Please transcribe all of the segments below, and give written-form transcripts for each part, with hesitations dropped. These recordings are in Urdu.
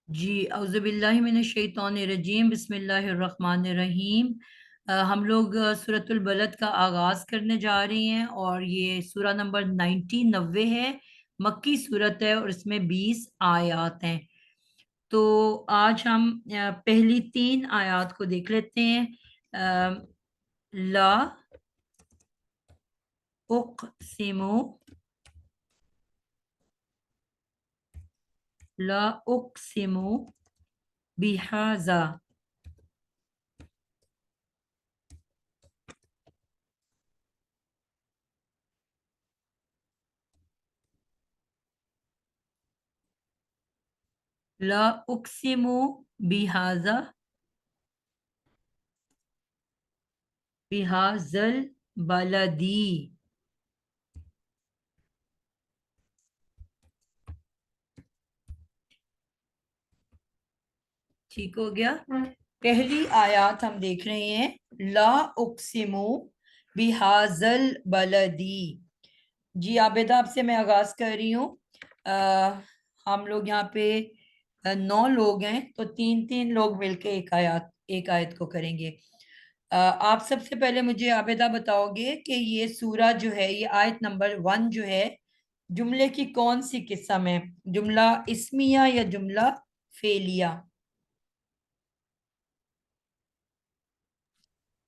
جی اعوذ باللہ من الشیطان الرجیم بسم اللہ الرحمن الرحیم۔ ہم لوگ سورۃ البلد کا آغاز کرنے جا رہے ہیں اور یہ سورہ نمبر 90 ہے، مکی سورت ہے اور اس میں 20 آیات ہیں۔ تو آج ہم پہلی 3 آیات کو دیکھ لیتے ہیں۔ لا اقسم، لا اقسم بہذا، لا اقسم بہذا، بہذل بلدی۔ ٹھیک ہو گیا؟ پہلی آیات ہم دیکھ رہے ہیں، لا اقسم بہذل بلدی۔ جی عابدہ، آپ سے میں آغاز کر رہی ہوں۔ ہم لوگ یہاں پہ 9 لوگ ہیں، تو 3 لوگ مل کے ایک آیت کو کریں گے۔ آپ سب سے پہلے مجھے عابدہ بتاؤ گے کہ یہ سورہ جو ہے، یہ آیت نمبر 1 جو ہے، جملے کی کون سی قسم ہے؟ جملہ اسمیہ یا جملہ فعلیہ؟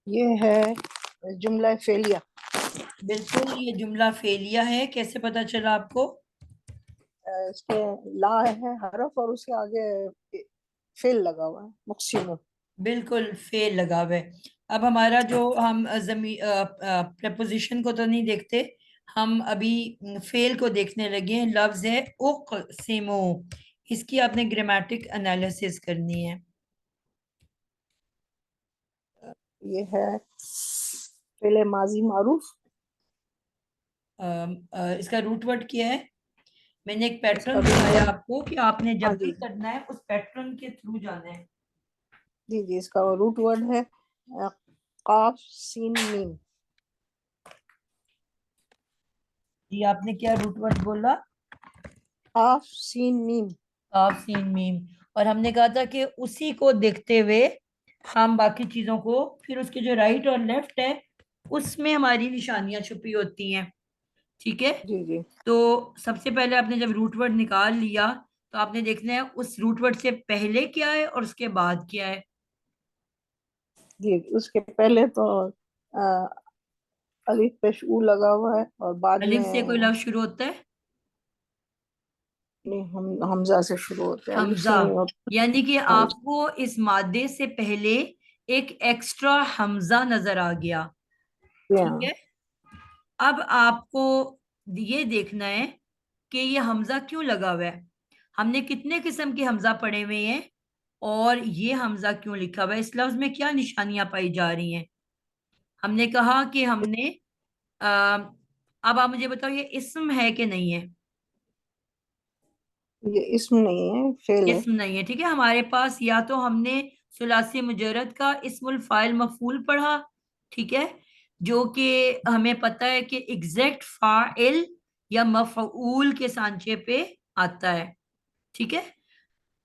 یہ ہے جملہ فعلیہ۔ بالکل، یہ جملہ فعلیہ ہے۔ کیسے پتا چلا آپ کو؟ اس کے لا ہے حرف اور اس کے آگے فعل لگا ہوا ہے، مقسم۔ بالکل فعل لگا ہوا ہے۔ اب ہمارا جو ہم پریپوزیشن کو تو نہیں دیکھتے، ہم ابھی فعل کو دیکھنے لگے ہیں۔ لفظ ہے اقسمو، اس کی آپ نے گرامیٹک انالیسس کرنی ہے۔ یہ ہے فعل ماضی معروف۔ اس کا روٹ ورڈ کیا ہے؟ میں نے ایک اس کا پیٹرن root دکھایا word- آپ کو کہ آپ نے ہاں جب بھی جی کرنا ہے اس پیٹرن کے تھرو جانا ہے۔ جی جی، اس کا روٹ ورڈ ہے قاف سین میم۔ جی آپ نے کیا روٹ ورڈ بولا؟ قاف سین میم۔ قاف سین میم۔ اور ہم نے کہا تھا کہ اسی کو دیکھتے ہوئے ہم باقی چیزوں کو، پھر اس کے جو رائٹ اور لیفٹ ہے اس میں ہماری نشانیاں چھپی ہوتی ہیں۔ ٹھیک ہے؟ جی جی تو سب سے پہلے آپ نے جب روٹ ورڈ نکال لیا تو آپ نے دیکھنا ہے اس روٹ ورڈ سے پہلے کیا ہے اور اس کے بعد کیا ہے۔ جی، اس کے پہلے تو الف پیش او لگا ہوا ہے، اور بعد الف میں سے کوئی لفظ شروع ہوتا ہے؟ نہیں، حمزہ سے شروع ہوتے ہیں، الف سے حمزہ، نہیں ہوتا۔ یعنی کہ ہاں آپ کو اس مادے سے پہلے ایک ایکسٹرا حمزہ نظر آ گیا۔ جی ٹھیک ہاں ہے؟ اب آپ کو یہ دیکھنا ہے کہ یہ حمزہ کیوں لگا ہوا ہے۔ ہم نے کتنے قسم کے حمزہ پڑھے ہوئے ہیں اور یہ حمزہ کیوں لکھا ہوا ہے، اس لفظ میں کیا نشانیاں پائی جا رہی ہیں؟ ہم نے کہا کہ ہم نے اب آپ مجھے بتاؤ یہ اسم ہے کہ نہیں ہے؟ یہ اسم نہیں ہے، فعل ہے۔ اسم نہیں ہے، ٹھیک ہے۔ ہمارے پاس یا تو ہم نے ثلاثی مجرد کا اسم الفاعل مفعول پڑھا، ٹھیک ہے، جو کہ ہمیں پتہ ہے کہ ایگزیکٹ فاعل یا مفعول کے سانچے پہ آتا ہے، ٹھیک ہے۔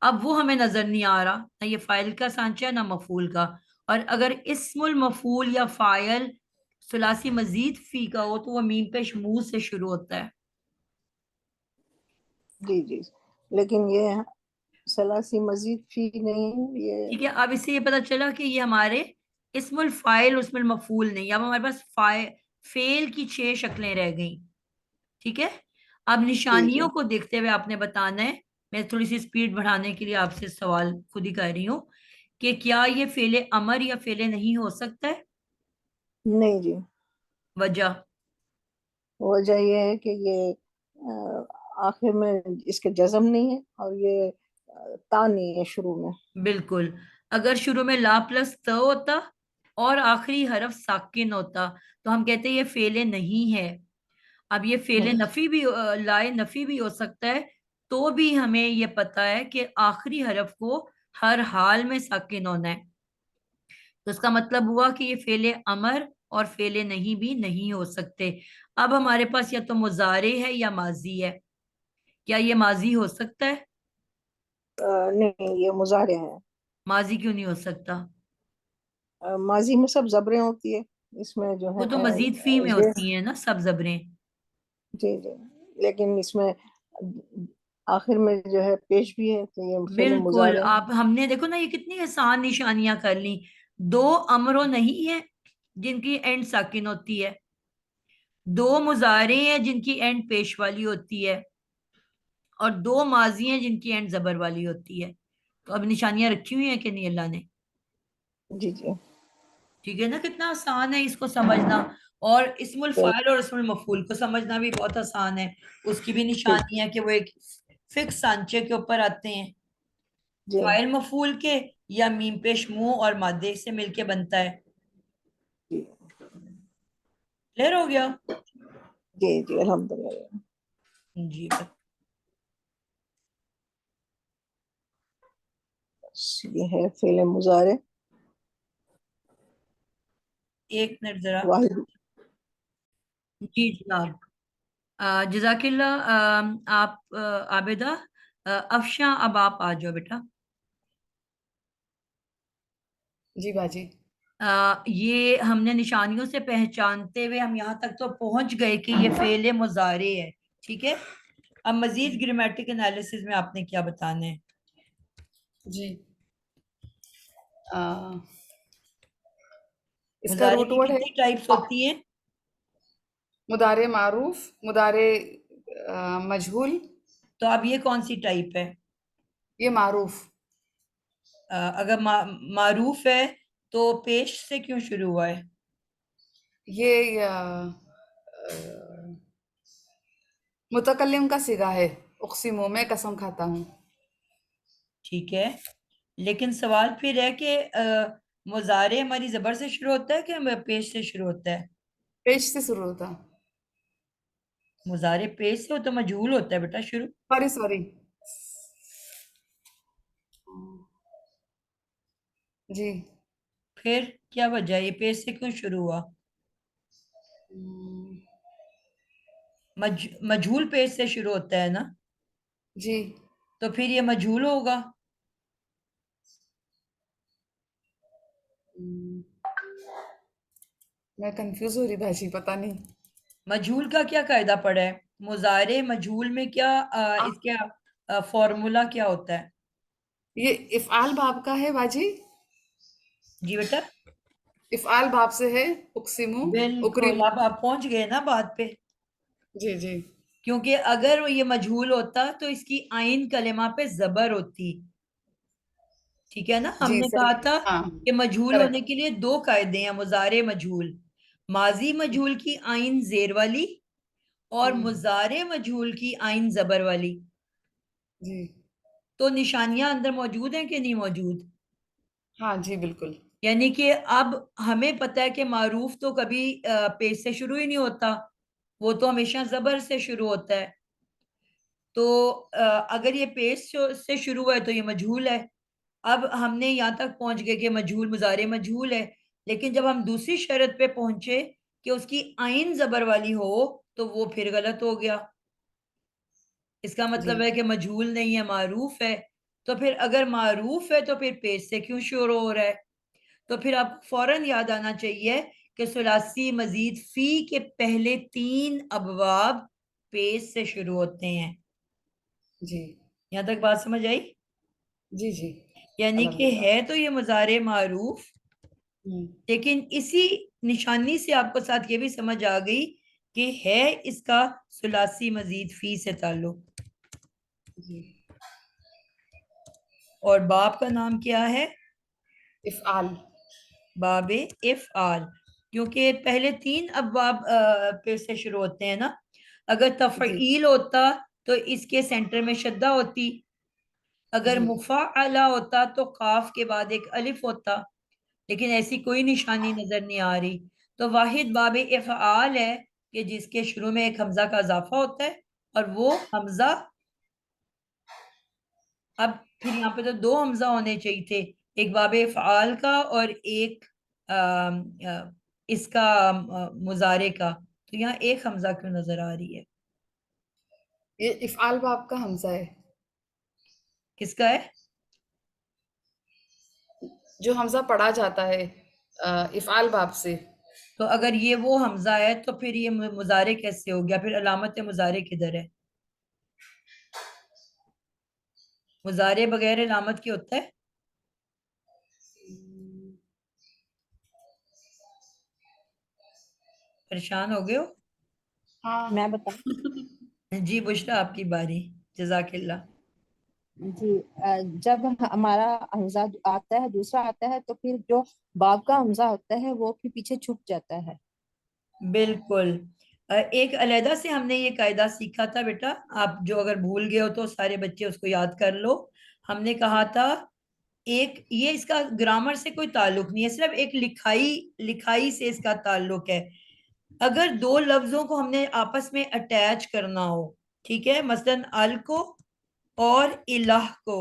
اب وہ ہمیں نظر نہیں آ رہا، نہ یہ فاعل کا سانچہ نہ مفعول کا۔ اور اگر اسم المفعول یا فاعل ثلاثی مزید فی کا ہو تو وہ میم پیش منہ سے شروع ہوتا ہے۔ جی جی، لیکن یہ ثلاثی مزید فی نہیں ہے، یہ ٹھیک ہے، اب اس سے یہ پتا چلا کہ یہ ہمارے اسم الفاعل اسم المفعول نہیں، اب ہمارے پاس فعل کی 6 شکلیں رہ گئیں، ٹھیک ہے۔ اب ٹھیک ہے۔ نشانیوں کو دیکھتے ہوئے آپ نے بتانا ہے، میں تھوڑی سی سپیڈ بڑھانے کے لیے آپ سے سوال خود ہی کر رہی ہوں کہ کیا یہ فعل امر یا فعل نہیں ہو سکتا ہے؟ نہیں جی، وجہ؟ وجہ یہ ہے کہ یہ آخر میں اس کے جزم نہیں ہے، اور یہ تا نہیں ہے شروع میں۔ بالکل، اگر شروع میں لا پلس ت ہوتا اور آخری حرف ساکن ہوتا تو ہم کہتے ہیں یہ فعل نہیں ہے۔ اب یہ فعل نفی بھی، لائے نفی بھی ہو سکتا ہے، تو بھی ہمیں یہ پتا ہے کہ آخری حرف کو ہر حال میں ساکن ہونا ہے، تو اس کا مطلب ہوا کہ یہ فعل امر اور فعل نہیں بھی نہیں ہو سکتے۔ اب ہمارے پاس یا تو مضارع ہے یا ماضی ہے، کیا یہ ماضی ہو سکتا ہے؟ نہیں یہ مضارع ہے. ماضی کیوں نہیں ہو سکتا؟ ماضی میں سب زبریں ہوتی ہے، اس میں جو وہ ہے تو مزید فی میں یہ. ہوتی ہیں نا سب زبریں. جی جی، لیکن اس میں آخر میں جو ہے پیش بھی ہے تو یہ فعل بالکل. مضارع ہے. آپ ہم نے دیکھو نا یہ کتنی آسان نشانیاں کر لی. دو امرو نہیں ہے جن کی اینڈ ساکن ہوتی ہے، دو مضارع ہیں جن کی اینڈ پیش والی ہوتی ہے، اور دو ماضی ہیں جن کی اینڈ زبر والی ہوتی ہے. تو اب نشانیاں رکھی ہوئی ہیں کہ نہیں اللہ نے؟ جی جی. ٹھیک ہے نا، کتنا آسان ہے اس کو سمجھنا. اور اسم الفاعل اور اسم المفعول کو سمجھنا بھی بہت آسان ہے. اس کی بھی ٹھیک. نشانی ہے کہ وہ ایک فکس سانچے کے اوپر آتے ہیں. جی فاعل مفعول کے یا میم پیش منہ اور مادے سے مل کے بنتا ہے. جی کلیئر ہو گیا؟ جی جی الحمدللہ. جی یہ ہے فعل مضارع. ایک منٹ ذرا. واحد. جی جناب. جزاک اللہ. آپ عابدہ، افشاں اب آپ آ جاؤ بیٹا. جی باجی. یہ ہم نے نشانیوں سے پہچانتے ہوئے ہم یہاں تک تو پہنچ گئے کہ یہ فعل مضارع ہے. ٹھیک ہے، اب مزید گرامیٹک انالیسز میں آپ نے کیا بتانا ہے؟ جی اس کا مضارع روٹ کی ورڈ ہے کتنی ٹائپس ہوتی ہیں؟ مضارع معروف، مضارع مجہول. تو اب یہ کون سی ٹائپ ہے؟ یہ معروف. اگر معروف ہے تو پیش سے کیوں شروع ہوا ہے؟ یہ متکلم کا صیغہ ہے، اقسموں میں قسم کھاتا ہوں. ٹھیک ہے، لیکن سوال پھر ہے کہ مضارع ہماری زبر سے شروع ہوتا ہے کہ پیش سے شروع ہوتا ہے؟ پیش سے شروع ہوتا. مضارع پیش سے ہو تو مجہول ہوتا ہے بیٹا شروع. سوری. جی پھر کیا وجہ ہے یہ پیش سے کیوں شروع ہوا؟ مجہول پیش سے شروع ہوتا ہے نا، جی تو پھر یہ مجہول ہوگا. میں کنفیوز ہو رہی بھاجی، پتہ نہیں. مجہول کا کیا قاعدہ پڑا ہے؟ مضارع مجہول میں کیا اس کا فارمولا کیا ہوتا ہے؟ یہ افعال باب کا ہے باجی. جی بیٹا افعال باب سے ہے. اقسموں، بالکل. اکرم. اب آپ پہنچ گئے نا بات پہ. جی جی کیونکہ اگر یہ مجہول ہوتا تو اس کی آئین کلمہ پہ زبر ہوتی. ٹھیک ہے نا، ہم جی نے کہا صحیح. تھا ہاں کہ مجہول ہونے کریکٹ. کے لیے دو قاعدے ہیں مضارع مجہول: ماضی مجہول کی آئین زیر والی اور مضارع مجہول کی آئین زبر والی. جی تو نشانیاں اندر موجود ہیں کہ نہیں موجود؟ ہاں جی بالکل. یعنی کہ اب ہمیں پتہ ہے کہ معروف تو کبھی پیش سے شروع ہی نہیں ہوتا، وہ تو ہمیشہ زبر سے شروع ہوتا ہے. تو اگر یہ پیش سے شروع ہے تو یہ مجہول ہے. اب ہم نے یہاں تک پہنچ گئے کہ مجہول مضارع مجہول ہے، لیکن جب ہم دوسری شرط پہ پہنچے کہ اس کی آئین زبر والی ہو تو وہ پھر غلط ہو گیا. اس کا جی مطلب ہے کہ مجہول نہیں ہے، معروف ہے. تو پھر اگر معروف ہے تو پھر پیش سے کیوں شروع ہو رہا ہے؟ تو پھر آپ کو فوراً یاد آنا چاہیے کہ ثلاثی مزید فی کے پہلے تین ابواب پیش سے شروع ہوتے ہیں. جی یہاں تک بات سمجھ آئی؟ جی جی یعنی کہ الحمدللہ. ہے تو یہ مضارع معروف، لیکن اسی نشانی سے آپ کو ساتھ یہ بھی سمجھ آ گئی کہ ہے اس کا ثلاثی مزید فی سے تعلق. جی اور باپ کا نام کیا ہے؟ افعال. باب افعال، کیونکہ پہلے تین ابواب پہ سے شروع ہوتے ہیں نا. اگر جی تفعیل ہوتا تو اس کے سینٹر میں شدہ ہوتی، اگر جی مفعلہ ہوتا تو قاف کے بعد ایک الف ہوتا، لیکن ایسی کوئی نشانی نظر نہیں آ رہی. تو واحد باب افعال ہے کہ جس کے شروع میں ایک حمزہ کا اضافہ ہوتا ہے، اور وہ حمزہ اب پھر یہاں پہ تو دو حمزہ ہونے چاہیے تھے، ایک باب افعال کا اور ایک اس کا مضارع کا. تو یہاں ایک حمزہ کیوں نظر آ رہی ہے؟ یہ افعال باب کا حمزہ ہے. کس کا ہے؟ جو حمزہ پڑھا جاتا ہے افعال باب سے. تو اگر یہ وہ حمزہ ہے تو پھر یہ مضارع کیسے ہو گیا؟ پھر علامت مضارع کدھر ہے؟ مضارع بغیر علامت کی ہوتا ہے؟ پریشان ہو گئے ہو؟ ہاں. میں بتاؤں؟ جی بشرا آپ کی باری. جزاک اللہ. جی جب ہمارا حمزہ آتا ہے دوسرا آتا ہے تو پھر جو باب کا حمزہ ہوتا ہے وہ پھر پیچھے چھپ جاتا ہے. بالکل. ایک علیحدہ سے ہم نے یہ قاعدہ سیکھا تھا بیٹا، آپ جو اگر بھول گئے ہو تو سارے بچے اس کو یاد کر لو. ہم نے کہا تھا ایک یہ اس کا گرامر سے کوئی تعلق نہیں ہے، صرف ایک لکھائی سے اس کا تعلق ہے. اگر دو لفظوں کو ہم نے آپس میں اٹیچ کرنا ہو، ٹھیک ہے، مثلاً ال کو اور الہ کو،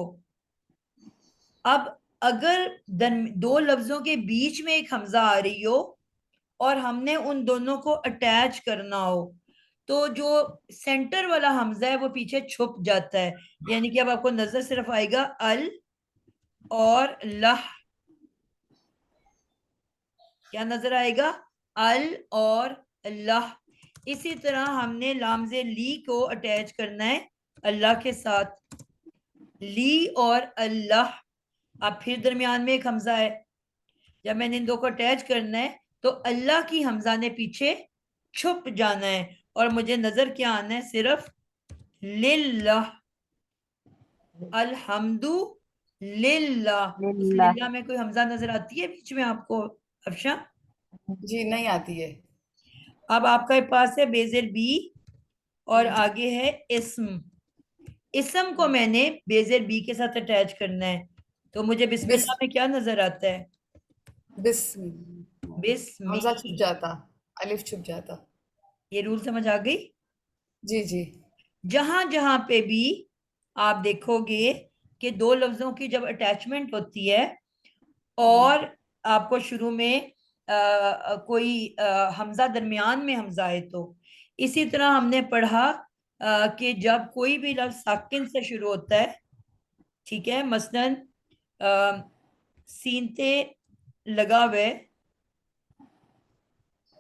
اب اگر دو لفظوں کے بیچ میں ایک حمزہ آ رہی ہو اور ہم نے ان دونوں کو اٹیچ کرنا ہو تو جو سینٹر والا حمزہ ہے وہ پیچھے چھپ جاتا ہے. یعنی کہ اب آپ کو نظر صرف آئے گا ال اور لہ. کیا نظر آئے گا؟ ال اور لہ. اسی طرح ہم نے لامز لی کو اٹیچ کرنا ہے اللہ کے ساتھ، لی اور اللہ. اب پھر درمیان میں ایک حمزہ ہے، جب میں نے ان دو کو اٹیچ کرنا ہے تو اللہ کی حمزہ نے پیچھے چھپ جانا ہے اور مجھے نظر کیا آنا ہے؟ صرف للہ. الحمد للہ. اس للہ. للہ میں کوئی حمزہ نظر آتی ہے بیچ میں آپ کو افشاں؟ جی نہیں آتی ہے. اب آپ کے پاس ہے بیزر بی اور آگے ہے اسم. اسم کو میں نے بیزر بی کے ساتھ اٹیچ کرنا ہے تو مجھے بسم اللہ میں کیا نظر آتا ہے؟ بسم. بسمی. حمزہ چھپ جاتا، الف چھپ جاتا. یہ رول سمجھ آ گئی؟ جی جی. جہاں جہاں پہ بھی آپ دیکھو گے کہ دو لفظوں کی جب اٹیچمنٹ ہوتی ہے اور آپ کو شروع میں کوئی حمزہ درمیان میں حمزہ ہے تو اسی طرح ہم نے پڑھا کہ جب کوئی بھی لفظ ساکن سے شروع ہوتا ہے، ٹھیک ہے، مثلاً سینتے لگا ہوئے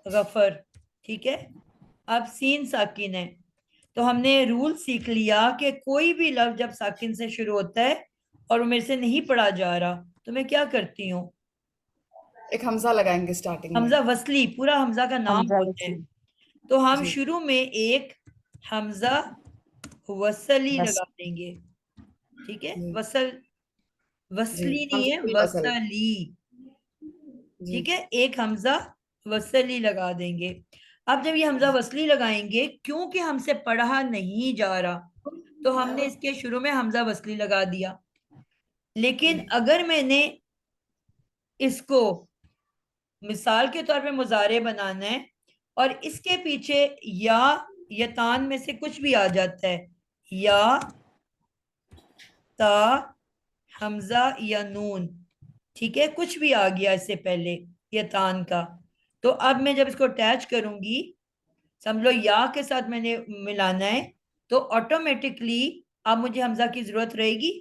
غفر، ٹھیک ہے، اب سین ساکن ہے تو ہم نے رول سیکھ لیا کہ کوئی بھی لفظ جب ساکن سے شروع ہوتا ہے اور وہ میرے سے نہیں پڑھا جا رہا تو میں کیا کرتی ہوں؟ ایک حمزہ لگائیں گے سٹارٹنگ میں. حمزہ وصلی، پورا حمزہ کا نام حمزہ ہوتا ہے وصلی. تو ہم جی. شروع میں ایک حمزہ وصلی بس. لگا دیں گے، ٹھیک ہے، جی. جی وصلی نہیں حمزہ ہے، الوصل. وصلی، جی. ٹھیک ہے، ایک حمزہ وصلی لگا دیں گے. اب جب یہ حمزہ وصلی لگائیں گے کیونکہ ہم سے پڑھا نہیں جا رہا تو ہم نے اس کے شروع میں حمزہ وصلی لگا دیا. لیکن اگر میں نے اس کو مثال کے طور پہ مضارع بنانا ہے اور اس کے پیچھے یا یتان میں سے کچھ بھی آ جاتا ہے، یا تا حمزہ یا نون، ٹھیک ہے، کچھ بھی آ گیا اس سے پہلے یتان کا، تو اب میں جب اس کو اٹیچ کروں گی، سمجھ لو یا کے ساتھ میں نے ملانا ہے تو آٹومیٹکلی اب مجھے حمزہ کی ضرورت رہے گی؟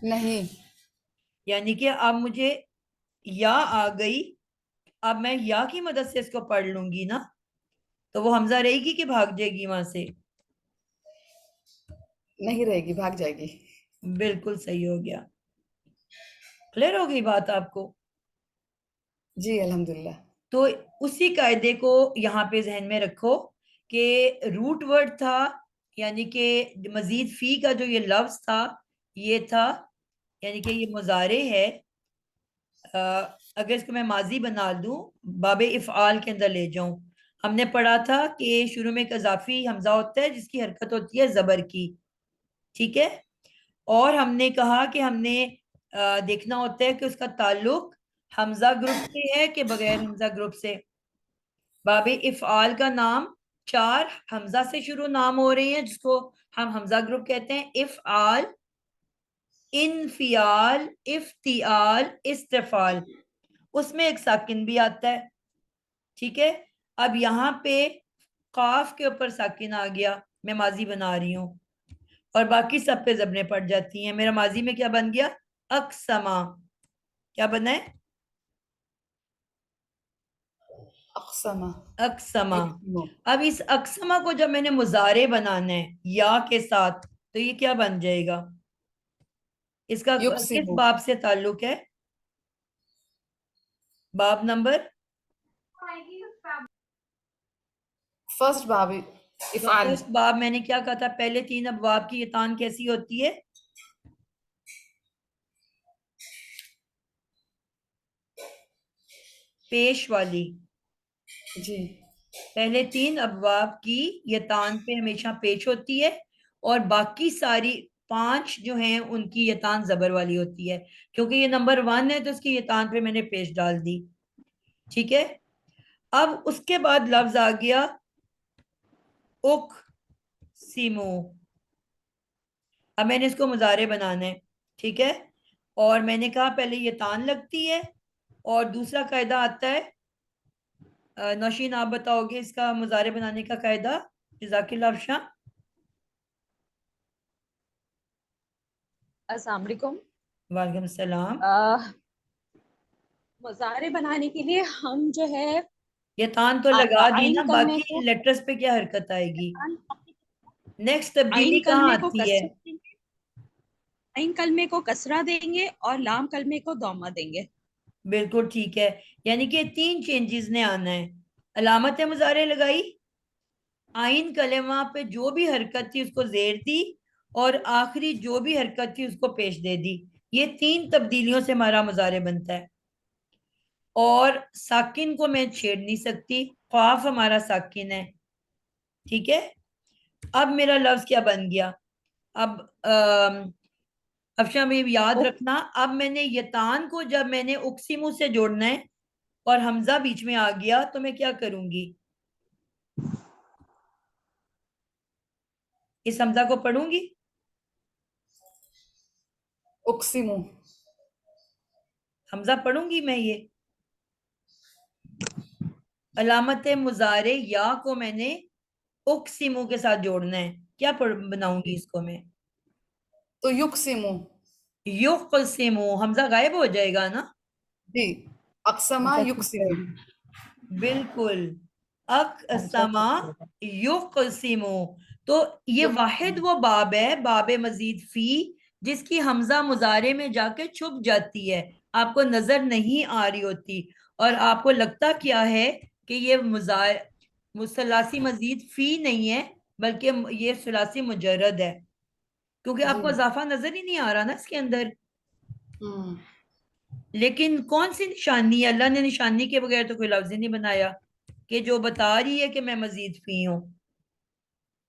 نہیں. یعنی کہ اب مجھے یا آ گئی، اب میں یا کی مدد سے اس کو پڑھ لوں گی نا تو وہ حمزہ رہے گی کہ بھاگ جائے گی وہاں سے؟ نہیں رہے گی، بھاگ جائے گی. بالکل صحیح ہو گیا. کلیئر ہو گئی بات آپ کو؟ جی الحمدللہ. تو اسی قاعدے کو یہاں پہ ذہن میں رکھو کہ روٹ ورڈ تھا، یعنی کہ مزید فی کا جو یہ لفظ تھا یہ تھا، یعنی کہ یہ مضارع ہے. اگر اس کو میں ماضی بنا دوں، باب افعال کے اندر لے جاؤں، ہم نے پڑھا تھا کہ شروع میں ایک اضافی حمزہ ہوتا ہے جس کی حرکت ہوتی ہے زبر کی، ٹھیک ہے، اور ہم نے کہا کہ ہم نے دیکھنا ہوتا ہے کہ اس کا تعلق حمزہ گروپ سے ہے کہ بغیر حمزہ گروپ سے. باب افعال کا نام 4 حمزہ سے شروع نام ہو رہے ہیں جس کو ہم حمزہ گروپ کہتے ہیں: افعال، انفیال، افتعال، استفعال. اس میں ایک ساکن بھی آتا ہے، ٹھیک ہے. اب یہاں پہ قاف کے اوپر ساکن آ گیا، میں ماضی بنا رہی ہوں اور باقی سب پہ زبریں پڑ جاتی ہیں. میرا ماضی میں کیا بن گیا؟ اقسما. کیا بنا ہے؟ اقسمہ. اقسما. یقسمو. اب اس اقسما کو جب میں نے مضارع بنانا ہے یا کے ساتھ تو یہ کیا بن جائے گا؟ اس کا کس یقسمو. باب سے تعلق ہے؟ باب نمبر فرسٹ باب افعال. فرسٹ باب. میں نے کیا کہا تھا؟ پہلے 3 ابواب کی یتان کیسی ہوتی ہے؟ پیش والی. جی. پہلے 3 ابواب کی یتان پہ ہمیشہ پیش ہوتی ہے اور باقی ساری 5 جو ہیں ان کی یتان زبر والی ہوتی ہے. کیونکہ یہ نمبر 1 ہے تو اس کی یتان پہ میں نے پیش ڈال دی. ٹھیک ہے. اب اس کے بعد لفظ آ گیا اک سیمو. اب میں نے اس کو مضارع بنانا ہے. ٹھیک ہے. اور میں نے کہا پہلے یتان لگتی ہے اور دوسرا قاعدہ آتا ہے. نوشین آپ بتاؤ گے اس کا مضارع بنانے کا قاعدہ؟ جزاک اللہ افشاں. السلام علیکم. وعلیکم السلام. مضارع بنانے کے لیے ہم جو ہے یتان تو لگا دی نا, آئین کلمے باقی کو لیٹرز پہ کیا حرکت آئے گی؟ نیکسٹ تبدیلی آئین کہاں کلمے کو آتی ہے؟ کسرہ دیں گے, آئین کلمے کو کسرہ دیں گے اور لام کلمے کو ضمہ دیں گے. بالکل ٹھیک ہے. یعنی کہ 3 چینجز نے آنا ہے. علامت مضارع لگائی, آئین کلمہ پہ جو بھی حرکت تھی اس کو زیر دی اور آخری جو بھی حرکت تھی اس کو پیش دے دی. یہ 3 تبدیلیوں سے ہمارا مضارع بنتا ہے. اور ساکن کو میں چھیڑ نہیں سکتی, قاف ہمارا ساکن ہے. ٹھیک ہے. اب میرا لفظ کیا بن گیا؟ اب افشاں میں یاد رکھنا, اب میں نے یتان کو جب میں نے اقسمو سے جوڑنا ہے اور حمزہ بیچ میں آ گیا تو میں کیا کروں گی؟ اس حمزہ کو پڑھوں گی. اقسمو. حمزہ پڑھوں گی میں. یہ علامت مضارع یا کو میں نے اقسمو کے ساتھ جوڑنا ہے. کیا بناؤں گی اس کو میں؟ تو یقسمو. یقسمو. حمزہ غائب ہو جائے گا نا؟ جی. اقسمہ یقسمو. بالکل. اقسما یقسمو. تو یہ واحد وہ باب ہے, باب مزید فی, جس کی حمزہ مضارع میں جا کے چھپ جاتی ہے, آپ کو نظر نہیں آ رہی ہوتی اور آپ کو لگتا کیا ہے کہ یہ ثلاثی مزید فی نہیں ہے بلکہ یہ ثلاثی مجرد ہے, کیونکہ آپ کو اضافہ نظر ہی نہیں آ رہا نا اس کے اندر. لیکن کون سی نشانی ہے؟ اللہ نے نشانی کے بغیر تو کوئی لفظ ہی نہیں بنایا کہ جو بتا رہی ہے کہ میں مزید فی ہوں.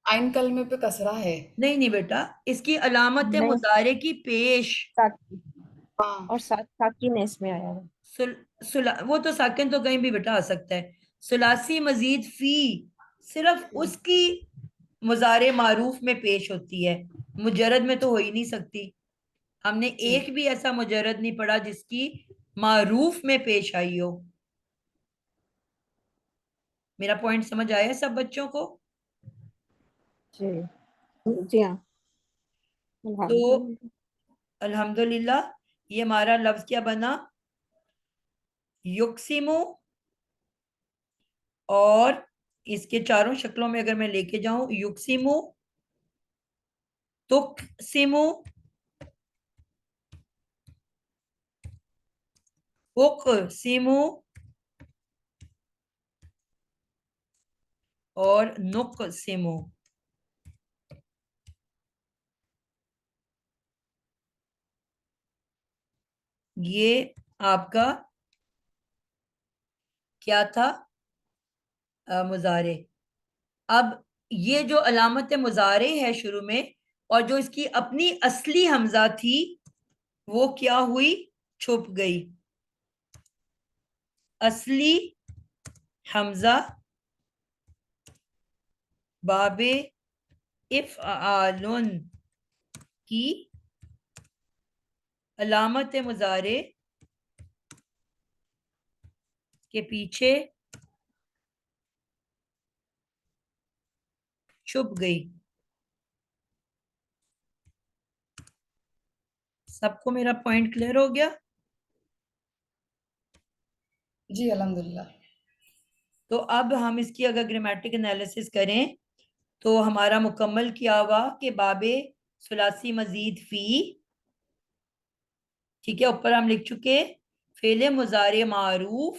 آئین کلمے پہ کسرہ ہے. نہیں نہیں بیٹا, اس کی علامت نہیں. مضارع کی پیش. ہاں. اور ساتھ ساکن اس میں آیا ہے. وہ تو ساکن تو کہیں بھی بیٹا آ سکتا ہے. ثلاثی مزید فی صرف اس کی مضارع معروف میں پیش ہوتی ہے, مجرد میں تو ہو ہی نہیں سکتی. ہم نے ایک بھی ایسا مجرد نہیں پڑھا جس کی معروف میں پیش آئی ہو. میرا پوائنٹ سمجھ آیا سب بچوں کو؟ جی جی ہاں. تو الحمدللہ. الحمدللہ یہ ہمارا لفظ کیا بنا؟ یقسمو. اور اس کے چاروں شکلوں میں اگر میں لے کے جاؤں, یقسمو, تقسمو, اقسمو اور نقسمو. یہ آپ کا کیا تھا؟ مضارع. اب یہ جو علامت مضارع ہے شروع میں اور جو اس کی اپنی اصلی حمزہ تھی وہ کیا ہوئی؟ چھپ گئی. اصلی حمزہ باب افعال کی علامت مضارع کے پیچھے چھپ گئی. سب کو میرا پوائنٹ کلیئر ہو گیا؟ جی الحمدللہ. تو اب ہم اس کی اگر گرامیٹک انالیسس کریں تو ہمارا مکمل کیا ہوا کہ باب ثلاثی مزید فی، ٹھیک ہے، اوپر ہم لکھ چکے فعل مضارع معروف.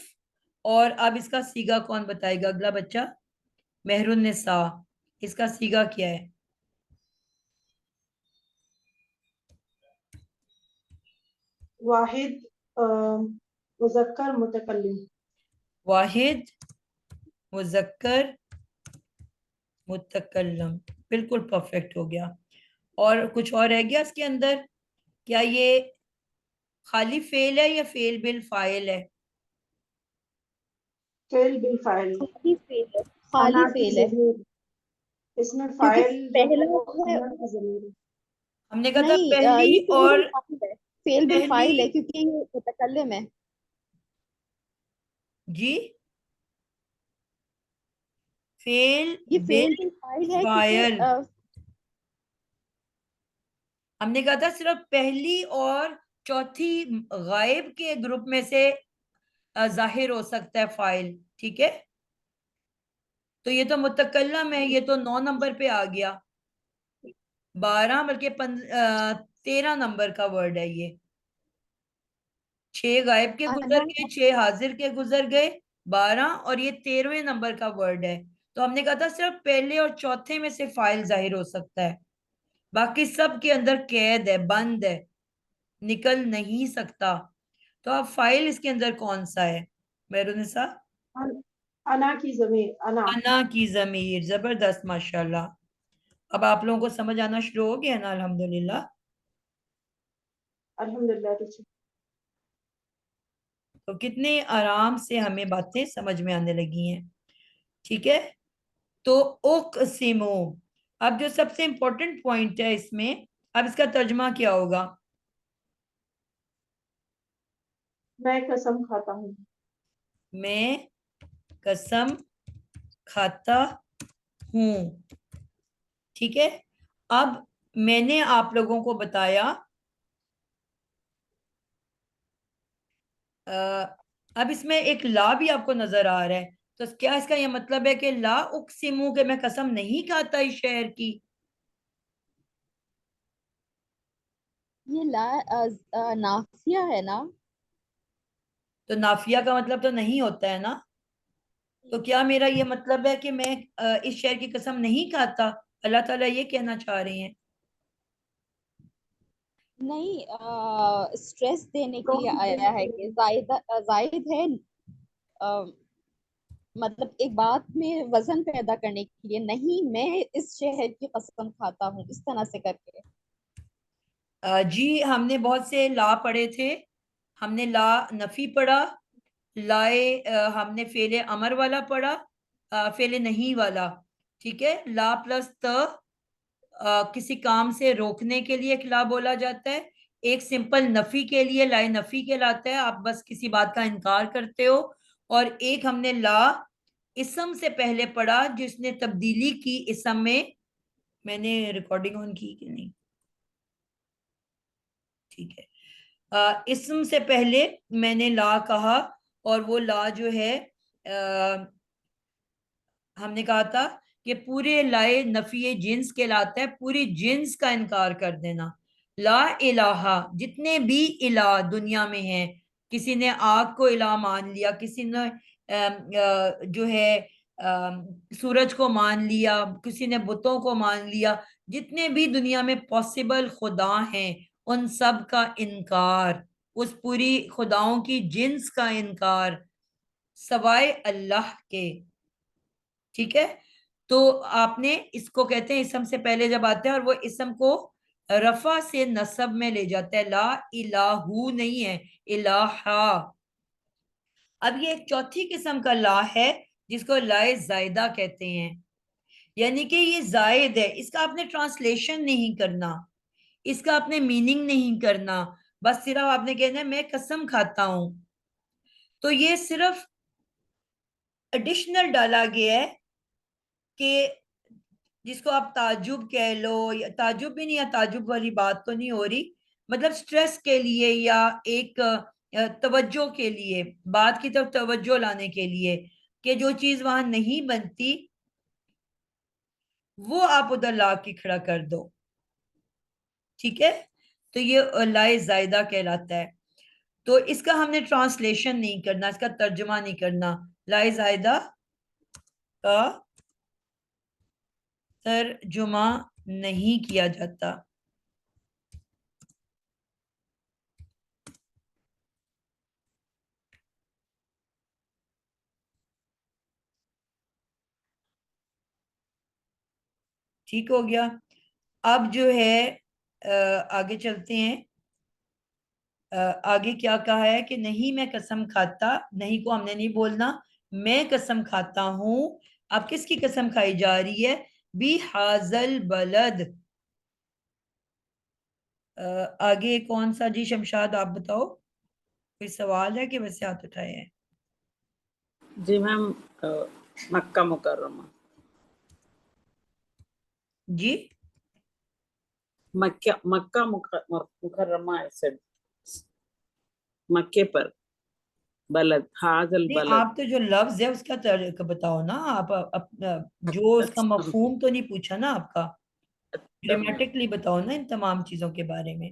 اور اب اس کا سیگا کون بتائے گا؟ اگلا بچہ مہر النساء، اس کا سیگا کیا ہے؟ واحد مذکر متکلم. واحد مذکر متکلم، بالکل پرفیکٹ ہو گیا. اور کچھ اور رہ گیا اس کے اندر؟ کیا یہ خالی فعل ہے یا فعل بالفاعل ہے؟ فعل بالفاعل. خالی فعل ہے، خالی انا کی فعل ہے، ضمیر، اس میں کیونکہ فاعل جو پہلا ہے وہ جو ہے انا کی ضمیر ہے. ہم نے کہا تھا نہیں، پہلی یہ فعل اور بالفاعل ہے، فعل بالفاعل ہے پہلی، کیونکہ یہ متکلم ہے. جی فعل یہ فعل بالفاعل ہے بالفاعل، کیونکہ ہم نے کہا تھا صرف پہلی اور چوتھی غائب کے گروپ میں سے ظاہر ہو سکتا ہے فاعل، ٹھیک ہے. تو یہ تو متکلم ہے، یہ تو 9 نمبر پہ آ گیا، 12 بلکہ 13 نمبر کا ورڈ ہے یہ. 6 غائب کے گزر گئے، 6 حاضر کے گزر گئے، 12 اور یہ 13ویں نمبر کا ورڈ ہے. تو ہم نے کہا تھا صرف پہلے اور چوتھے میں سے فاعل ظاہر ہو سکتا ہے، باقی سب کے اندر قید ہے، بند ہے، نکل نہیں سکتا. تو اب فاعل اس کے اندر کون سا ہے مہرالنساء؟ انا کی ضمیر. انا کی ضمیر، زبردست، ماشاءاللہ. اب آپ لوگوں کو سمجھ آنا شروع ہو گیا نا؟ الحمدللہ. الحمدللہ. تو کتنے آرام سے ہمیں باتیں سمجھ میں آنے لگی ہیں، ٹھیک ہے. تو اقسمو، اب جو سب سے امپورٹنٹ پوائنٹ ہے اس میں، اب اس کا ترجمہ کیا ہوگا؟ میں قسم کھاتا ہوں. میں قسم کھاتا ہوں، ٹھیک ہے. اب میں نے آپ لوگوں کو بتایا، اب اس میں ایک لا بھی آپ کو نظر آ رہا ہے، تو کیا اس کا یہ مطلب ہے کہ لا اقسمو کہ میں قسم نہیں کھاتا اس شہر کی؟ یہ نافیہ ہے نا. تو نافیہ کا مطلب تو نہیں ہوتا ہے نا. تو کیا میرا یہ مطلب ہے کہ میں اس شہر کی قسم نہیں کھاتا؟ اللہ تعالیٰ یہ کہنا چاہ رہے ہیں. نہیں، اسٹریس دینے کے لیے آیا ہے کہ زائد ہے، مطلب ایک بات میں وزن پیدا کرنے کے لیے. نہیں، میں اس شہر کی قسم کھاتا ہوں، اس طرح سے کر کے. جی ہم نے بہت سے لا پڑھے تھے. ہم نے لا نفی پڑھا، لائے ہم نے فعل امر والا پڑھا، فعل نہیں والا، ٹھیک ہے. لا پلس کسی کام سے روکنے کے لیے ایک لا بولا جاتا ہے، ایک سمپل نفی کے لیے لائے نفی کہلاتا ہے، آپ بس کسی بات کا انکار کرتے ہو. اور ایک ہم نے لا اسم سے پہلے پڑھا جس نے تبدیلی کی اسم میں نے ریکارڈنگ آن کی کہ نہیں؟ ٹھیک ہے. اسم سے پہلے میں نے لا کہا، اور وہ لا جو ہے ہم نے کہا تھا کہ پورے لائے نفی جنس کہلاتا ہے، پوری جنس کا انکار کر دینا. لا الہ، جتنے بھی الہ دنیا میں ہیں، کسی نے آگ کو الہ مان لیا، کسی نے جو ہے سورج کو مان لیا، کسی نے بتوں کو مان لیا، جتنے بھی دنیا میں پاسبل خدا ہیں ان سب کا انکار، اس پوری خداؤں کی جنس کا انکار سوائے اللہ کے، ٹھیک ہے. تو آپ نے اس کو کہتے ہیں اسم سے پہلے جب آتے ہیں اور وہ اسم کو رفع سے نصب میں لے جاتا ہے، لا الہ نہیں ہے، الہ. اب یہ ایک چوتھی قسم کا لا ہے جس کو لائے زائدہ کہتے ہیں، یعنی کہ یہ زائد ہے، اس کا آپ نے ٹرانسلیشن نہیں کرنا، اس کا آپ نے میننگ نہیں کرنا، بس صرف آپ نے کہنا ہے میں قسم کھاتا ہوں. تو یہ صرف ایڈیشنل ڈالا گیا ہے کہ جس کو آپ تعجب کہہ لو، یا تعجب بھی نہیں، یا تعجب والی بات تو نہیں ہو رہی، مطلب سٹریس کے لیے یا ایک توجہ کے لیے، بات کی طرف توجہ لانے کے لیے کہ جو چیز وہاں نہیں بنتی وہ آپ ادھر لا کے کھڑا کر دو. ٹھیک ہے، تو یہ لائے زائدہ کہلاتا ہے. تو اس کا ہم نے ٹرانسلیشن نہیں کرنا، اس کا ترجمہ نہیں کرنا. لائے زائدہ کا ترجمہ نہیں کیا جاتا. ٹھیک ہو گیا. اب جو ہے آگے چلتے ہیں. آگے کیا کہا ہے کہ نہیں میں قسم کھاتا، نہیں کو ہم نے نہیں بولنا، میں قسم کھاتا ہوں. اب کس کی قسم کھائی جا رہی ہے؟ بی حاضل بلد. آگے کون سا جی شمشاد آپ بتاؤ، کوئی سوال ہے کہ ویسے ہاتھ اٹھائے ہیں؟ جی میم، مکہ مکرمہ. جی مکہ مکرمہ ایسے مکے پر. بلد، حاضل نہیں، بلد. آپ تو جو لفظ ہے اس کا بتاؤ نا. آپ جو اس کا مفہوم تو نہیں پوچھا نا آپ کا، گرامیٹکلی بتاؤ نا ان تمام چیزوں کے بارے میں.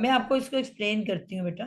میں آپ کو اس کو ایکسپلین کرتی ہوں بیٹا.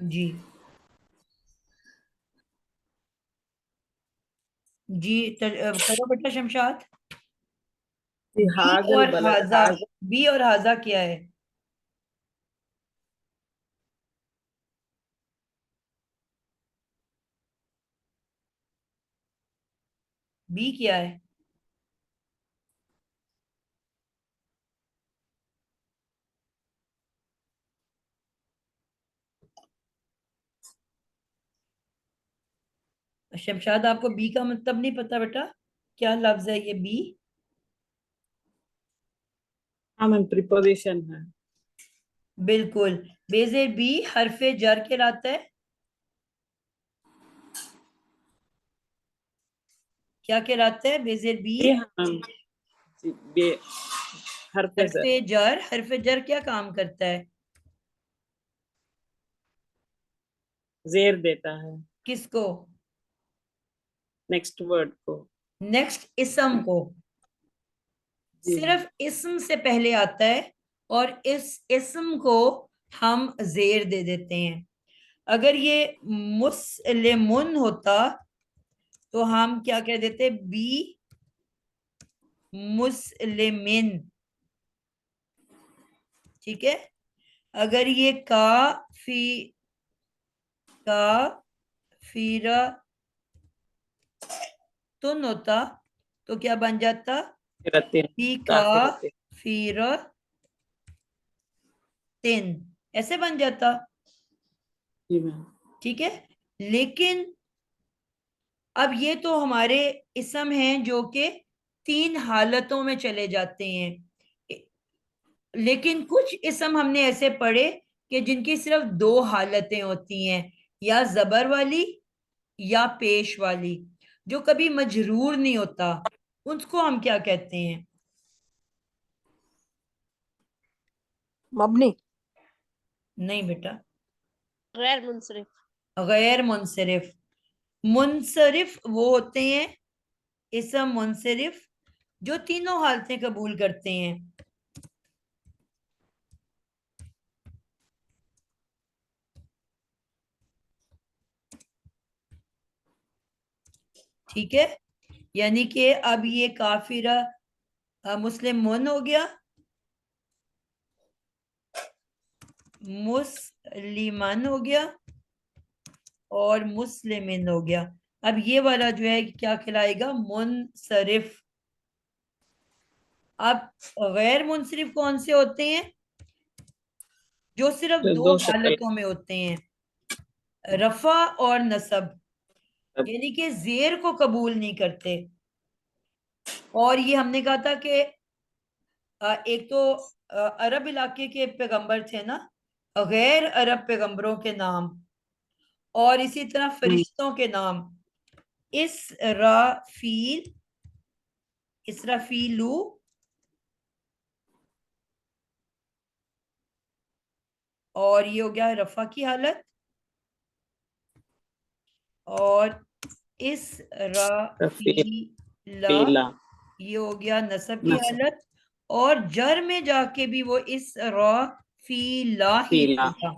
جی جی کرو بیٹا شمشاد. جی، بی حاضل اور بلد. حاضہ، بی اور حاضہ کیا ہے؟ بی کیا ہے؟ شمشاد آپ کو بی کا مطلب نہیں پتا بیٹا؟ کیا لفظ ہے یہ بی؟ ہاں میم، پریپوزیشن ہے. بالکل. بیزر بی حرف جر کہلاتا ہے. کیا کہلاتا ہے بیزر بی؟ جی ہاں جی، بے حرف حرف زر. جر. حرف جر کیا کام کرتا ہے؟ زیر دیتا ہے کس کو؟ نیکسٹ ورڈ کو. نیکسٹ اسم کو. جی صرف اسم سے پہلے آتا ہے اور اس اسم کو ہم زیر دے دیتے ہیں. اگر یہ مسلمن ہوتا تو ہم کیا کہہ دیتے؟ بی مسلمن. ٹھیک ہے. اگر یہ کافرتن ہوتا تو کیا بن جاتا؟ رتن، بی کافرتن. کافرتن. ایسے بن جاتا. جی میم. ٹھیک ہے. لیکن اب یہ تو ہمارے اسم ہیں جو کہ 3 حالتوں میں چلے جاتے ہیں، لیکن کچھ اسم ہم نے ایسے پڑھے کہ جن کی صرف 2 حالتیں ہوتی ہیں، یا زبر والی یا پیش والی، جو کبھی مجرور نہیں ہوتا. اس کو ہم کیا کہتے ہیں؟ مبنی. نہیں بیٹا، غیر منصرف. غیر منصرف. منصرف وہ ہوتے ہیں اسم منصرف جو تینوں حالتیں قبول کرتے ہیں. ٹھیک ہے. یعنی کہ اب یہ کافرہ مسلمن ہو گیا، مسلمان ہو گیا اور مسلمن ہو گیا. اب یہ والا جو ہے کیا کہلائے گا؟ منصرف. اب غیر منصرف کون سے ہوتے ہیں؟ جو صرف 2 دو شکل. حالتوں میں ہوتے ہیں، رفع اور نصب. یعنی کہ زیر کو قبول نہیں کرتے. اور یہ ہم نے کہا تھا کہ ایک تو عرب علاقے کے پیغمبر تھے نا، غیر عرب پیغمبروں کے نام، اور اسی طرح فرشتوں کے نام. اسرافیلو اور یہ ہو گیا رفع کی حالت، اور اسرافیلا پیلا یہ ہو گیا نصب کی نصب حالت، اور جر میں جا کے بھی وہ اسرافیلا ہی پیلا رہے گا،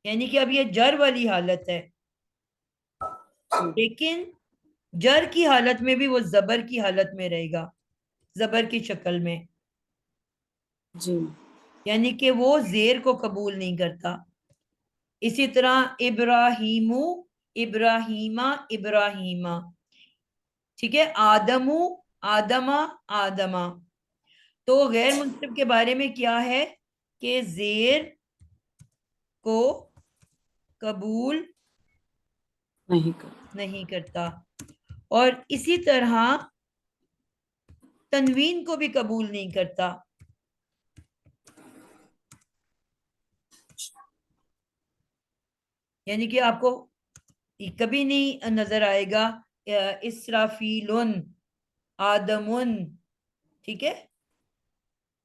یعنی کہ اب یہ جر والی حالت ہے، لیکن جر کی حالت میں بھی وہ زبر کی حالت میں رہے گا، زبر کی شکل میں، جی یعنی کہ وہ زیر کو قبول نہیں کرتا۔ اسی طرح ابراہیمو، ابراہیمہ، ابراہیمہ، ٹھیک ہے، آدمو، آدمہ، آدمہ۔ تو غیر منصرف کے بارے میں کیا ہے کہ زیر کو قبول نہیں کر نہیں کرتا، اور اسی طرح تنوین کو بھی قبول نہیں کرتا۔ یعنی کہ آپ کو کبھی نہیں نظر آئے گا اسرافیلن، آدمن، ٹھیک ہے،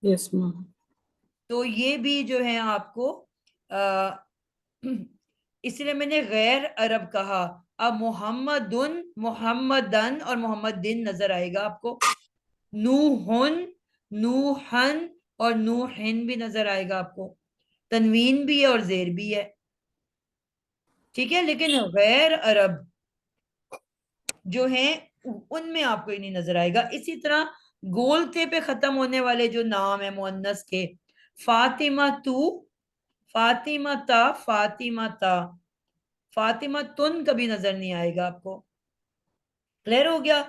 یس میم تو یہ بھی جو ہے آپ کو اس لیے میں نے غیر عرب کہا۔ اب محمدن، محمدن اور محمدن نظر آئے گا آپ کو، نوحن، نوحن اور نوحن بھی نظر آئے گا آپ کو، تنوین بھی ہے اور زیر بھی ہے، ٹھیک ہے، لیکن غیر عرب جو ہیں ان میں آپ کو ہی نہیں نظر آئے گا۔ اسی طرح گولتے پہ ختم ہونے والے جو نام ہیں مؤنث کے، فاطمہ تو، فاطمہ تا، فاطمہ تا، فاطمہ تن کبھی نظر نہیں آئے گا آپ کو، کلیئر ہو گیا۔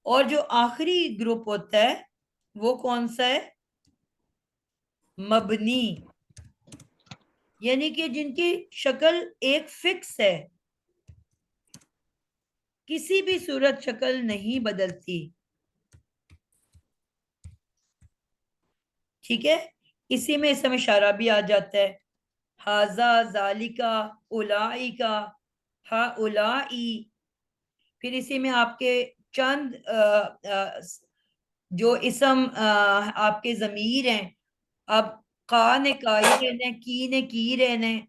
اور جو آخری گروپ ہوتا ہے وہ کون سا ہے؟ مبنی، یعنی کہ جن کی شکل ایک فکس ہے، کسی بھی صورت شکل نہیں بدلتی، ٹھیک ہے، اسی میں اسم اشارہ بھی آ جاتا ہے، ہاذا، ذالکا، اولائکا، ہاؤلائی، پھر اسی میں آپ کے چند جو اسم آپ کے ضمیر ہیں، اب قا نے کائی رہنا ہے، کی نے کی رہنا ہے،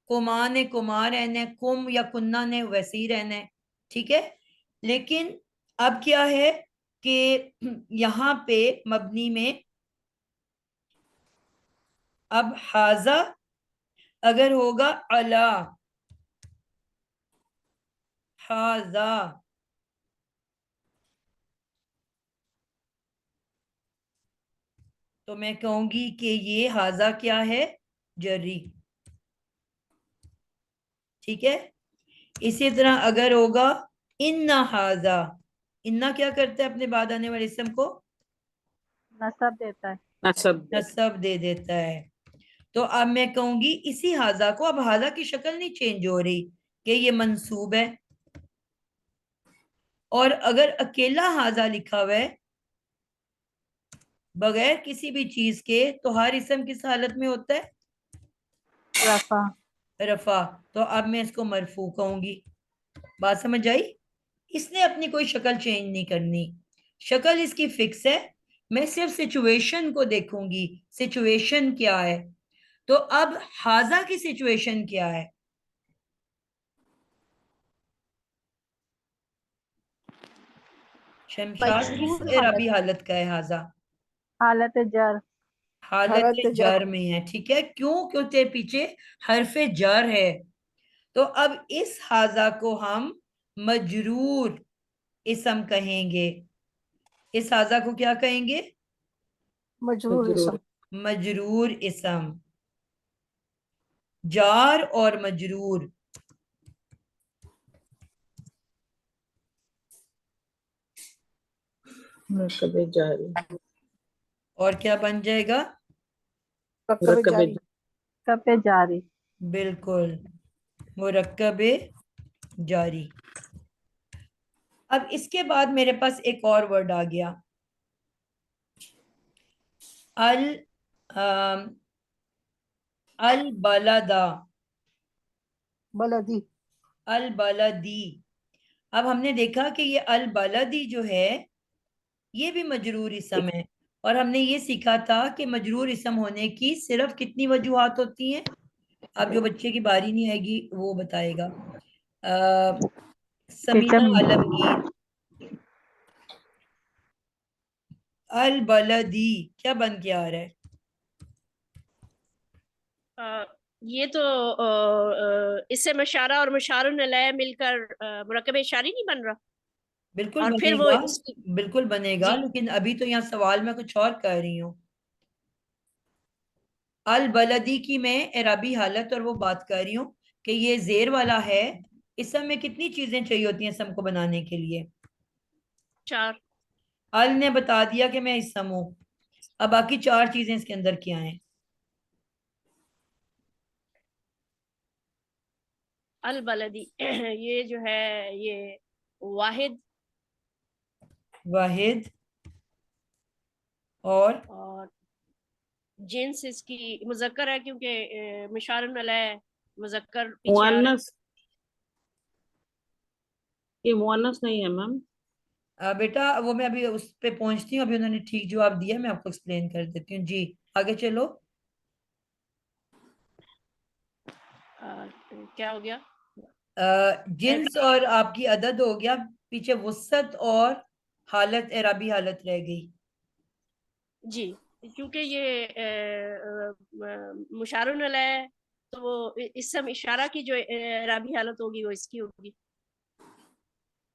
کما نے کما رہنا ہے، کم یا کنہ نے ویسے ہی رہنا ہے، ٹھیک ہے، لیکن اب کیا ہے کہ یہاں پہ مبنی میں اب حاذا اگر ہوگا علا، حاذا، تو میں کہوں گی کہ یہ حاذا کیا ہے؟ جری، ٹھیک ہے۔ اسی طرح اگر ہوگا انا حاذا، انا کیا کرتا ہے اپنے بعد آنے والے اسم کو؟ نصب دیتا ہے۔ نصب نصب دے دیتا ہے، تو اب میں کہوں گی اسی حاذا کو، اب حاذا کی شکل نہیں چینج ہو رہی کہ یہ منصوب ہے، اور اگر اکیلا حاذا لکھا ہوا ہے بغیر کسی بھی چیز کے تو ہر اسم کس حالت میں ہوتا ہے؟ رفع۔ رفع، تو اب میں اس کو مرفوع کہوں گی، بات سمجھ آئی؟ اس نے اپنی کوئی شکل چینج نہیں کرنی، شکل اس کی فکس ہے، میں صرف سچویشن کو دیکھوں گی، سچویشن کیا ہے، تو اب حاذا کی سچویشن کیا ہے؟ شمشاد کس مجرور اعرابی حالت کا ہے حاذا؟ حالت جر۔ حالت جر میں ہے، ٹھیک ہے، کیوں؟ کیونکہ پیچھے حرف جر ہے، تو اب اس حاذا کو ہم مجرور اسم کہیں گے، اس حاذا کو کیا کہیں گے؟ مجرور اسم۔ مجرور اسم، جار اور مجرور، مرکب جاری، اور کیا بن جائے گا؟ مرکب مرکب جاری۔ بالکل، مرکب جاری۔ اب اس کے بعد میرے پاس ایک اور ورڈ آ گیا، البلدہ، بلدی۔ البلدی۔ اب ہم نے دیکھا کہ یہ البلدی جو ہے یہ بھی مجرور اسم ہے، اور ہم نے یہ سیکھا تھا کہ مجرور اسم ہونے کی صرف کتنی وجوہات ہوتی ہیں. اب جو بچے کی باری نہیں آئے گی وہ بتائے گا. سمینہ عالمگیر، البلدی کیا بن کے آ رہا ہے؟ یہ تو اس سے مشارہ اور مشارن علیہ مل کر مرکب اشاری نہیں بن رہا؟ بالکل اور پھر بنے وہ گا، اس کی بالکل بنے گا، جی لیکن ابھی تو یہاں سوال میں کچھ اور کہہ رہی ہوں. البلدی کی میں اعرابی حالت اور وہ بات کر رہی ہوں کہ یہ زیر والا ہے. اسم میں کتنی چیزیں چاہیے ہوتی ہیں اسم کو بنانے کے لیے؟ 4. ال نے بتا دیا کہ میں اسم ہوں. اب باقی 4 چیزیں اس کے اندر کیا ہیں؟ البلدی یہ جو ہے یہ واحد واحد اور جنس اس کی مذکر ہے کیونکہ مشارن علیہ مذکر پیچھے آ رہا ہے. مؤنث، یہ مؤنث نہیں ہے میم. بیٹا وہ میں ابھی اس پہ پہنچتی ہوں، ابھی انہوں نے ٹھیک جواب دیا، میں آپ کو ایکسپلین کر دیتی ہوں. جی آگے چلو. کیا ہو گیا؟ جنس اور آپ کی عدد ہو گیا، پیچھے وسعت اور حالت، اعرابی حالت رہ گئی. جی کیونکہ یہ مشارن علیہ تو وہ اسم اشارہ کی جو اعرابی حالت ہوگی وہ اس کی ہوگی.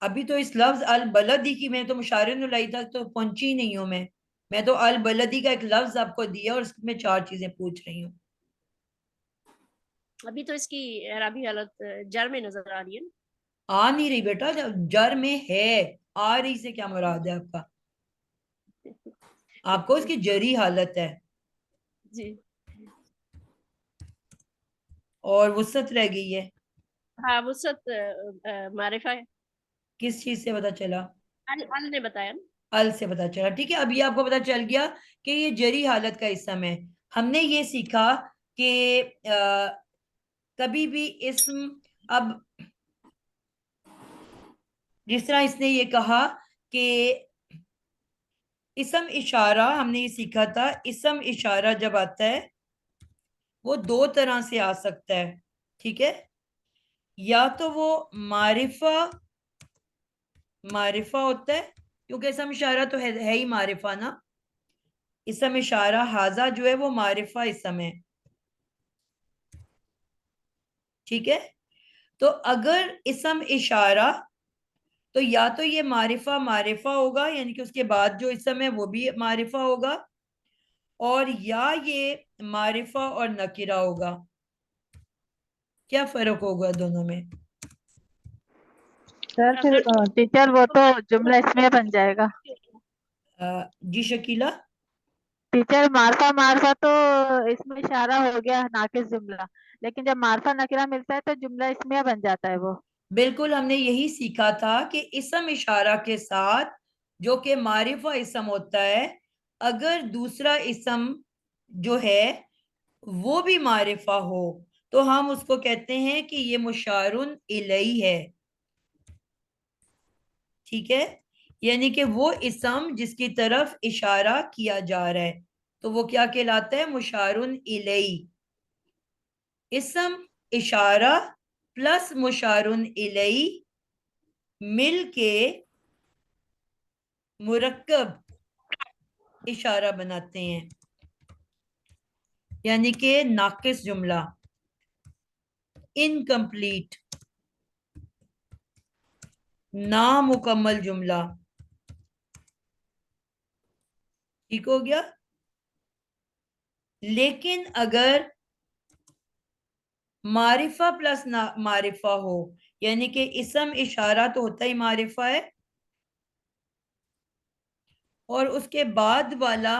ابھی تو اس لفظ البلدی کی میں تو مشارن علیہ تک تو پہنچی ہی نہیں ہوں. میں تو البلدی کا ایک لفظ آپ کو دیا اور اس میں 4 چیزیں پوچھ رہی ہوں. ابھی تو اس کی اعرابی حالت جر میں نظر آ رہی ہے نا. آ نہیں رہی بیٹا، جر میں ہے. آ رہی سے کیا مراد ہے آپ کا؟ آپ کو اس کی جری حالت ہے جی اور وسعت رہ گئی ہے. ہاں وسعت معرفہ ہے. کس چیز سے پتا چلا؟ ال نے بتایا نا. ال سے پتا چلا. ٹھیک ہے، ابھی آپ کو پتا چل گیا کہ یہ جری حالت کا اسم ہے. ہم نے یہ سیکھا کہ کبھی بھی اسم، اب جس طرح اس نے یہ کہا کہ اسم اشارہ، ہم نے یہ سیکھا تھا اسم اشارہ جب آتا ہے وہ 2 طرح سے آ سکتا ہے. ٹھیک ہے، یا تو وہ معرفہ ہوتا ہے، کیونکہ اسم اشارہ تو ہے ہی معرفہ نا. اسم اشارہ حاضہ جو ہے وہ معرفہ اسم ہے. ٹھیک ہے، تو اگر اسم اشارہ تو یا تو یہ معرفہ ہوگا، یعنی کہ اس کے بعد جو اسم ہے وہ بھی معرفہ ہوگا، اور یا یہ معرفہ اور نکرہ ہوگا. کیا فرق ہوگا دونوں میں؟ سر پھر ٹیچر وہ تو جملہ اسمیہ بن جائے گا. جی شکیلہ. ٹیچر معرفہ تو اس میں اشارہ ہو گیا ناقص جملہ، لیکن جب معرفہ نکرہ ملتا ہے تو جملہ اسمیہ بن جاتا ہے وہ. بالکل، ہم نے یہی سیکھا تھا کہ اسم اشارہ کے ساتھ جو کہ معرفہ اسم ہوتا ہے، اگر دوسرا اسم جو ہے وہ بھی معرفہ ہو تو ہم اس کو کہتے ہیں کہ یہ مشارن الیہ ہے. ٹھیک ہے، یعنی کہ وہ اسم جس کی طرف اشارہ کیا جا رہا ہے تو وہ کیا کہلاتا ہے؟ مشارن الیہ. اسم اشارہ پلس مشارن الیہ مل کے مرکب اشارہ بناتے ہیں، یعنی کہ ناقص جملہ، انکمپلیٹ، نامکمل جملہ. ٹھیک ہو گیا. لیکن اگر معرفہ پلس معرفہ ہو، یعنی کہ اسم اشارہ تو ہوتا ہی معرفہ ہے، اور اس کے بعد والا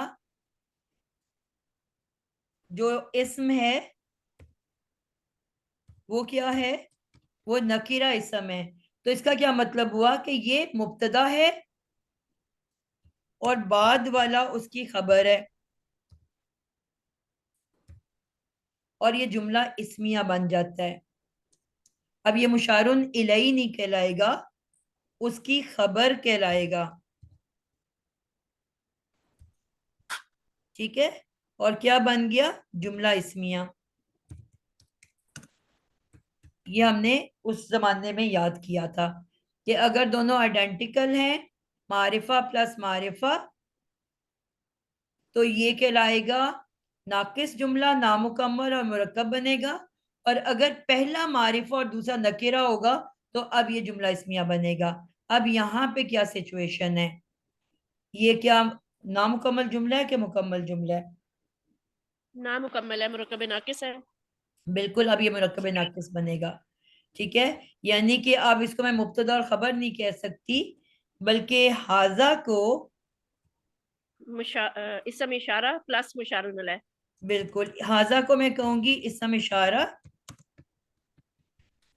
جو اسم ہے وہ کیا ہے؟ وہ نکرہ اسم ہے. تو اس کا کیا مطلب ہوا کہ یہ مبتدا ہے اور بعد والا اس کی خبر ہے، اور یہ جملہ اسمیہ بن جاتا ہے. اب یہ مشارن الیہ نہیں کہلائے گا، اس کی خبر کہلائے گا. ٹھیک ہے, اور کیا بن گیا؟ جملہ اسمیہ. یہ ہم نے اس زمانے میں یاد کیا تھا کہ اگر دونوں آئیڈینٹیکل ہیں, معرفہ پلس معرفہ, تو یہ کہلائے گا ناقص جملہ, نامکمل اور مرکب بنے گا. اور اگر پہلا معرفہ اور دوسرا نکرہ ہوگا تو اب یہ جملہ اسمیہ بنے گا. اب یہاں پہ کیا سچویشن ہے؟ یہ کیا نامکمل جملہ ہے کہ مکمل جملہ ہے؟ نامکمل ہے, مرکب ناقص ہے. بالکل, اب یہ مرکب ناقص بنے گا. ٹھیک ہے, یعنی کہ اب اس کو میں مبتدا اور خبر نہیں کہہ سکتی, بلکہ حاذا کو اسم اشارہ پلس مشار الیہ. بالکل, حاذا کو میں کہوں گی اسم اشارہ,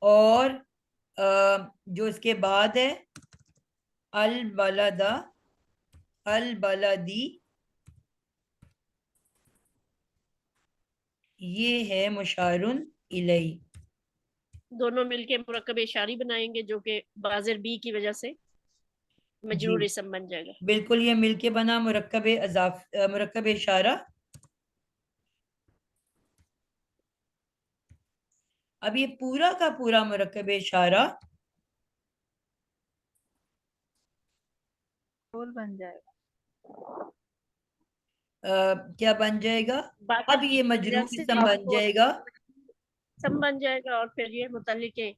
اور جو اس کے بعد ہے البلد, البلدی, یہ ہے مشار الیہ. دونوں مل کے مرکب اشاری بنائیں گے جو کہ بازر بی کی وجہ سے مجرور جی اسم بن جائے گا. بالکل, یہ مل کے بنا مرکب مرکب اشارہ. اب یہ پورا کا پورا مرکب اشارہ مفعول بن جائے گا. کیا بن جائے گا؟ باقی اب یہ مجرور جیسے اسم بن جائے گا. اسم بن جائے گا, اور پھر یہ متعلق یہ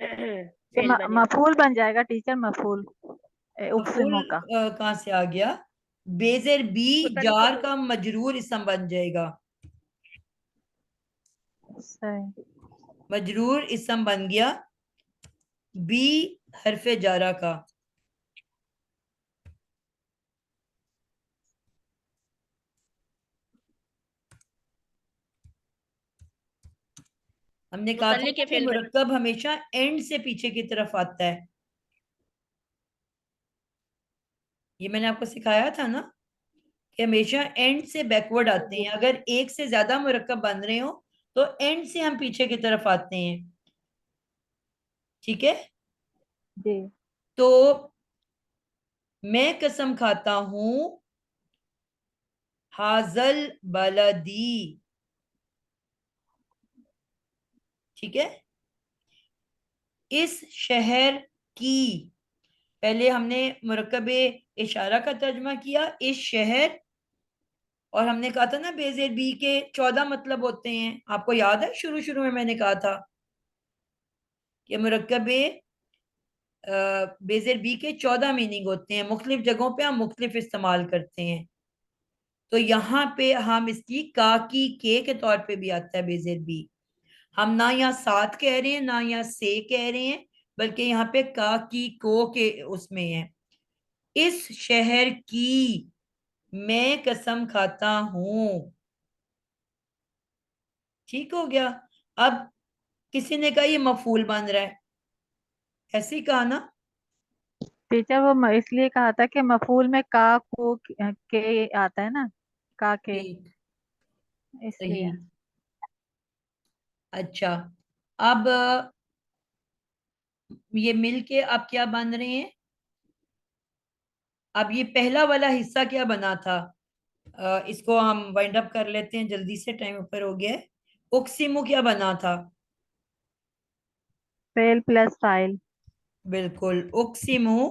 فعل بنے گا. مفعول بن جائے گا ٹیچر, مفعول مفعول اقسموں کا. کہاں سے آ گیا؟ بیزر بی متعلق جار کا مجرور اسم بن جائے گا. صحیح. مجرور اسم بن گیا بی حرف جارہ کا. ہم نے کہا تھا متعلق کہ فعل بنے. مرکب ہمیشہ اینڈ سے پیچھے کی طرف آتا ہے. یہ میں نے آپ کو سکھایا تھا نا کہ ہمیشہ اینڈ سے بیکورڈ آتے ہیں. اگر ایک سے زیادہ مرکب بن رہے ہوں تو اینڈ سے ہم پیچھے کی طرف آتے ہیں. ٹھیک ہے, جی تو میں قسم کھاتا ہوں حاضل بلدی. ٹھیک ہے, اس شہر کی, پہلے ہم نے مرکب اشارہ کا ترجمہ کیا اس شہر, اور ہم نے کہا تھا نا بیزر بی کے 14 مطلب ہوتے ہیں. آپ کو یاد ہے شروع میں نے کہا تھا کہ مرکب بیزر بی کے 14 میننگ ہوتے ہیں, مختلف جگہوں پہ ہم مختلف استعمال کرتے ہیں. تو یہاں پہ ہم اس کی کا کی کے طور پہ بھی آتا ہے بیزر بی. ہم نہ یہاں ساتھ کہہ رہے ہیں نہ یہاں سے کہہ رہے ہیں, بلکہ یہاں پہ کا کی کو کے اس میں ہے. اس شہر کی میں قسم کھاتا ہوں. ٹھیک ہو گیا. اب کسی نے کہا یہ مفعول بن رہا ہے, ایسے ہی کہا نا. ٹیچر, وہ اس لیے کہا تھا کہ مفعول میں کا کو کے آتا ہے نا, کا کے, ٹھیک, اس لیے. صحیح. اچھا, اب یہ مل کے اب کیا بن رہے ہیں؟ اب یہ پہلا والا حصہ کیا بنا تھا؟ اس کو ہم وائنڈ اپ کر لیتے ہیں جلدی سے, ٹائم اوپر ہو گیا ہے. اقسمو کیا بنا تھا؟ فعل پلس فاعل. بالکل, اقسمو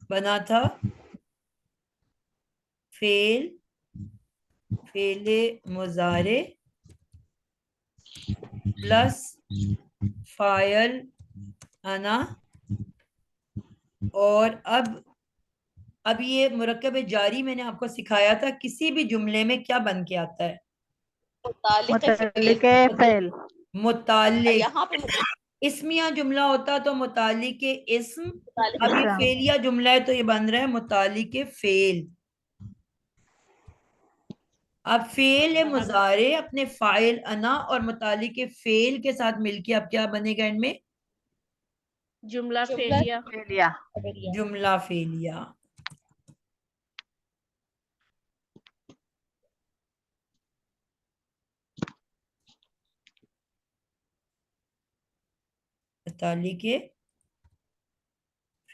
بنا تھا فعل مضارع پلس فاعل انا. اور اب یہ مرکب جاری میں نے آپ کو سکھایا تھا کسی بھی جملے میں کیا بن کے آتا ہے؟ متعلق فعل. متعلق. یہاں پہ اسمیہ جملہ ہوتا تو متعلق اسم, اب یہ اسم. فعلیہ جملہ ہے تو یہ بن رہا ہے متعلق فعل. اب فعل مضارع اپنے فاعل انا اور متعلق فعل کے ساتھ مل کے اب کیا بنے گا ان میں؟ جملہ فعلیہ. فعلیہ. جملہ فعلیہ. متعلق